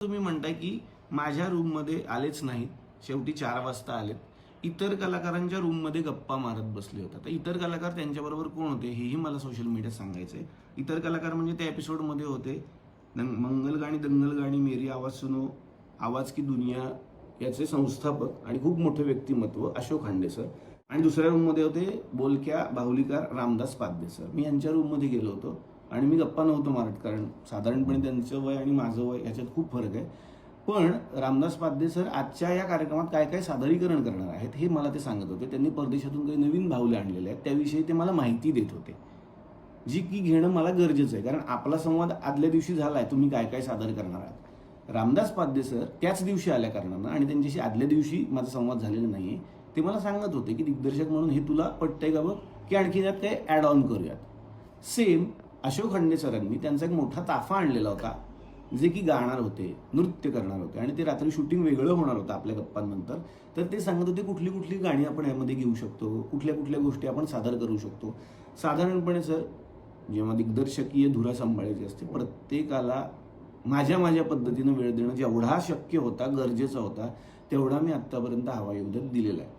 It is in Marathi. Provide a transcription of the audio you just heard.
तुम्ही म्हणताय की माझ्या रूममध्ये आलेच नाहीत, शेवटी 4 वाजता आलेत. इतर कलाकारांच्या रूममध्ये गप्पा मारत बसले होते. तर इतर कलाकार त्यांच्याबरोबर कोण होते हेही मला सोशल मीडियात सांगायचंय. इतर कलाकार म्हणजे त्या एपिसोडमध्ये होते मंगल गाणी दंगल गाणी मेरी आवाज सुनो, आवाज की दुनिया याचे संस्थापक आणि खूप मोठे व्यक्तिमत्व अशोक खांडे सर. आणि दुसऱ्या रूममध्ये होते बोलक्या बाहुलीकार रामदास पाध्ये सर. मी यांच्या रूममध्ये गेलो होतो आणि मी गप्पा नव्हतो मारत, कारण साधारणपणे त्यांचं वय आणि माझं वय याच्यात खूप फरक आहे. पण रामदास पाध्ये सर आजच्या या कार्यक्रमात काय काय सादरीकरण करणार आहेत हे मला ते सांगत होते. त्यांनी परदेशातून काही नवीन बाहुले आणलेले आहेत, त्याविषयी ते मला माहिती देत होते, जी की घेणं मला गरजेचं आहे. कारण आपला संवाद आदल्या दिवशी झालाय, तुम्ही काय काय सादर करणार आहात. रामदास पाध्ये सर त्याच दिवशी आल्या कारणानं आणि त्यांच्याशी आदल्या दिवशी माझा संवाद झालेला नाहीये. ते मला सांगत होते की दिग्दर्शक म्हणून हे तुला पटतंय का बघ, की आणखी त्यात काय ॲड ऑन करूयात. सेम अशोक खंडे सरांनी त्यांचा एक मोठा ताफा आणलेला होता, जे की गाणार होते, नृत्य करणार होते आणि ते रात्री शूटिंग वेगळं होणार होतं आपल्या गप्पांनंतर. तर ते सांगत होते कुठली कुठली गाणी आपण यामध्ये घेऊ शकतो, कुठल्या कुठल्या गोष्टी आपण सादर करू शकतो. साधारणपणे सर जेव्हा दिग्दर्शकीय धुरा सांभाळायची असते, प्रत्येकाला माझ्या पद्धतीनं वेळ देणं जेवढा शक्य होता, गरजेचा होता, तेवढा मी आत्तापर्यंत हवाईमध्ये दिलेला आहे.